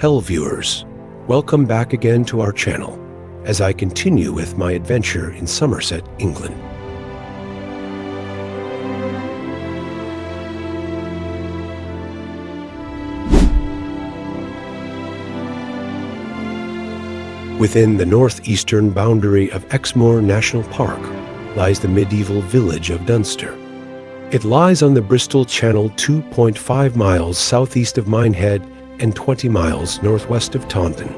Hello viewers, welcome back again to our channel as I continue with my adventure in Somerset, England. Within the northeastern boundary of Exmoor National Park lies the medieval village of Dunster. It lies on the Bristol Channel 2.5 miles southeast of Minehead and 20 miles northwest of Taunton.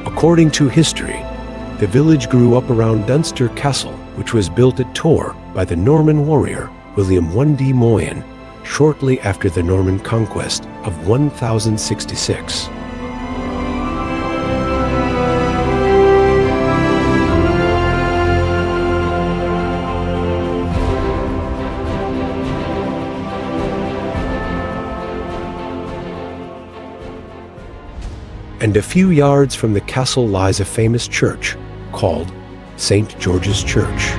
According to history, the village grew up around Dunster Castle, which was built at Torre by the Norman warrior William I de Moyen shortly after the Norman conquest of 1066. And a few yards from the castle lies a famous church called St. George's Church.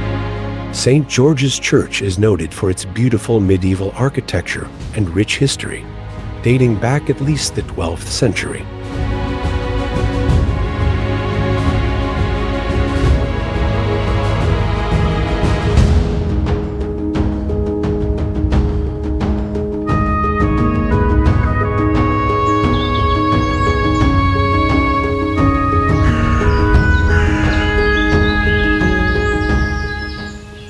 St. George's Church is noted for its beautiful medieval architecture and rich history, dating back at least the 12th century.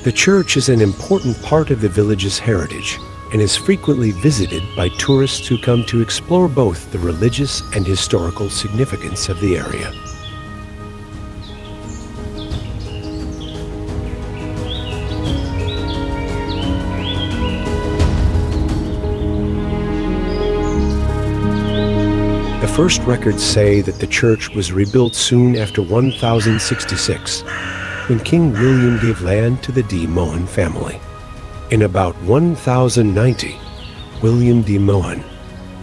The church is an important part of the village's heritage and is frequently visited by tourists who come to explore both the religious and historical significance of the area. The first records say that the church was rebuilt soon after 1066. When King William gave land to the de Mohun family. In about 1090, William de Mohun,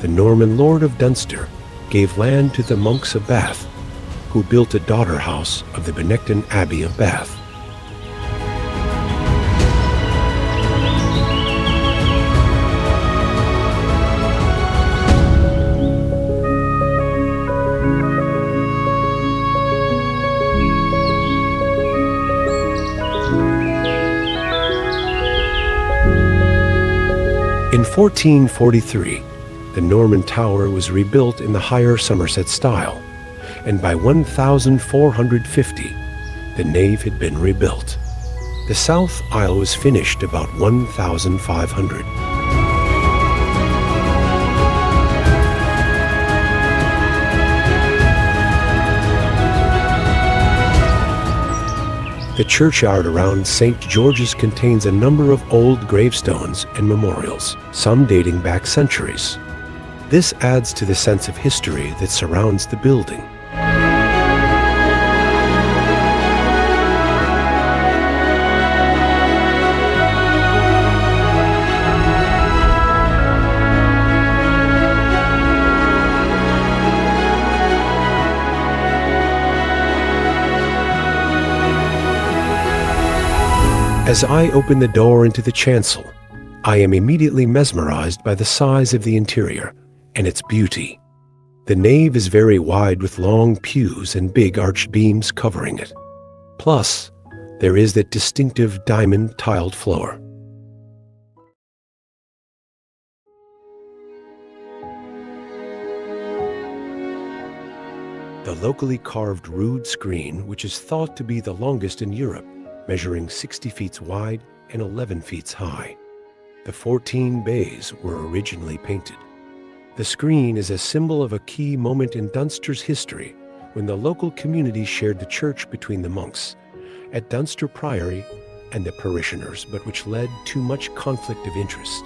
the Norman Lord of Dunster, gave land to the monks of Bath, who built a daughter house of the Benedictine Abbey of Bath. In 1443, the Norman Tower was rebuilt in the higher Somerset style, and by 1450, the nave had been rebuilt. The south aisle was finished about 1500. The churchyard around St. George's contains a number of old gravestones and memorials, some dating back centuries. This adds to the sense of history that surrounds the building. As I open the door into the chancel, I am immediately mesmerized by the size of the interior and its beauty. The nave is very wide with long pews and big arched beams covering it. Plus, there is that distinctive diamond tiled floor. The locally carved rood screen, which is thought to be the longest in Europe, measuring 60 feet wide and 11 feet high. The 14 bays were originally painted. The screen is a symbol of a key moment in Dunster's history when the local community shared the church between the monks at Dunster Priory and the parishioners, but which led to much conflict of interest.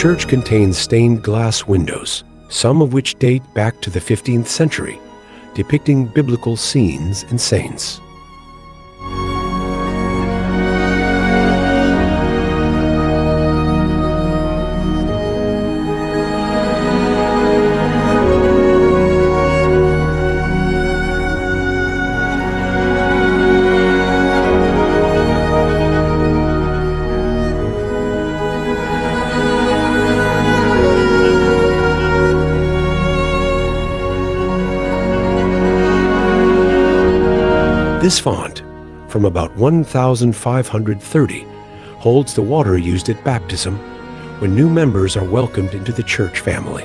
church contains stained glass windows, some of which date back to the 15th century, depicting biblical scenes and saints. This font, from about 1530, holds the water used at baptism when new members are welcomed into the church family.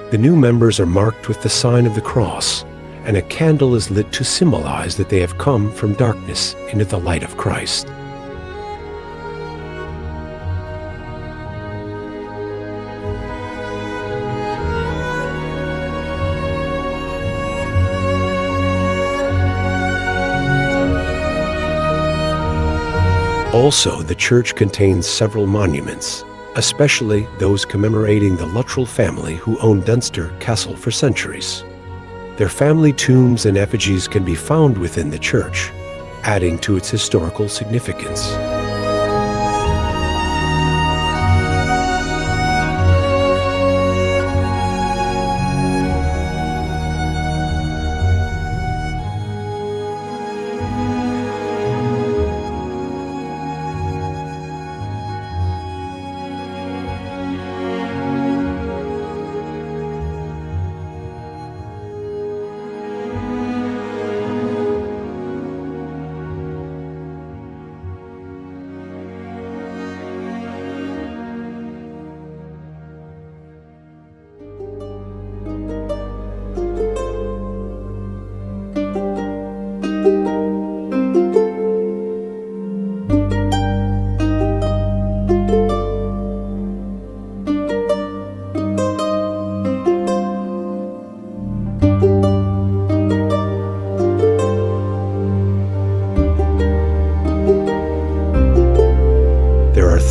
The new members are marked with the sign of the cross, and a candle is lit to symbolize that they have come from darkness into the light of Christ. Also, the church contains several monuments, especially those commemorating the Luttrell family who owned Dunster Castle for centuries. Their family tombs and effigies can be found within the church, adding to its historical significance.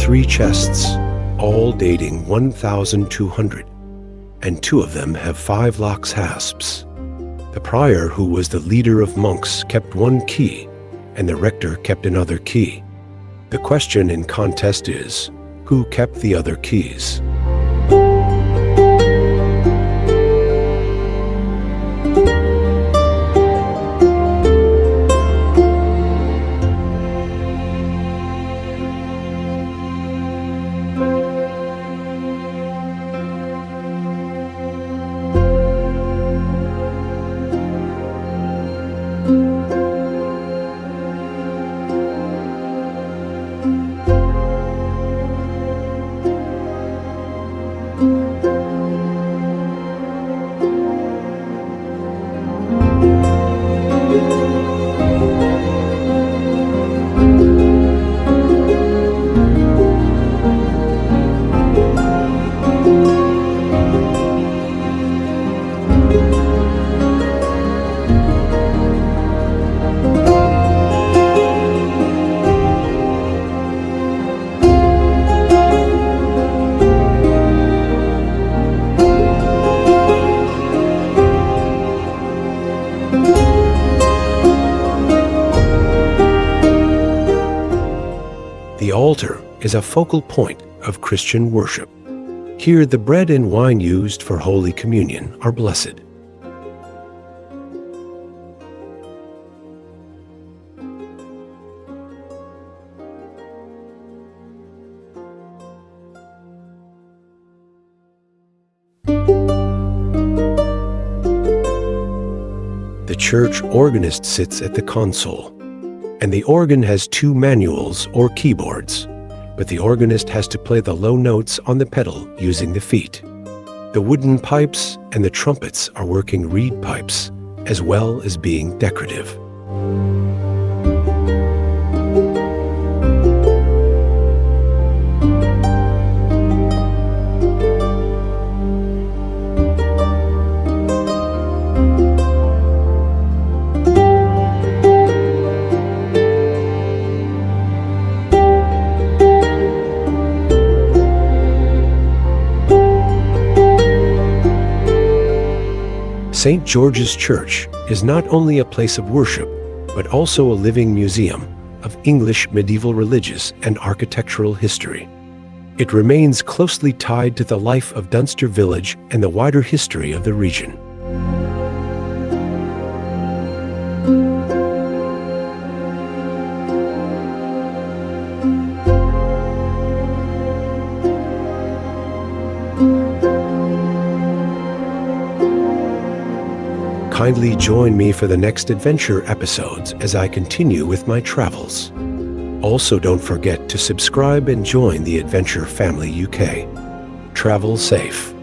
Three chests, all dating 1200, and two of them have 5 locks hasps. The prior, who was the leader of monks, kept one key, and the rector kept another key. The question in contest is, who kept the other keys? The altar is a focal point of Christian worship. Here, the bread and wine used for Holy Communion are blessed. The church organist sits at the console, and the organ has 2 manuals or keyboards, but the organist has to play the low notes on the pedal using the feet. The wooden pipes and the trumpets are working reed pipes, as well as being decorative. St. George's Church is not only a place of worship, but also a living museum of English medieval religious and architectural history. It remains closely tied to the life of Dunster Village and the wider history of the region. Kindly join me for the next adventure episodes as I continue with my travels. Also, don't forget to subscribe and join the Adventure Family UK. Travel safe.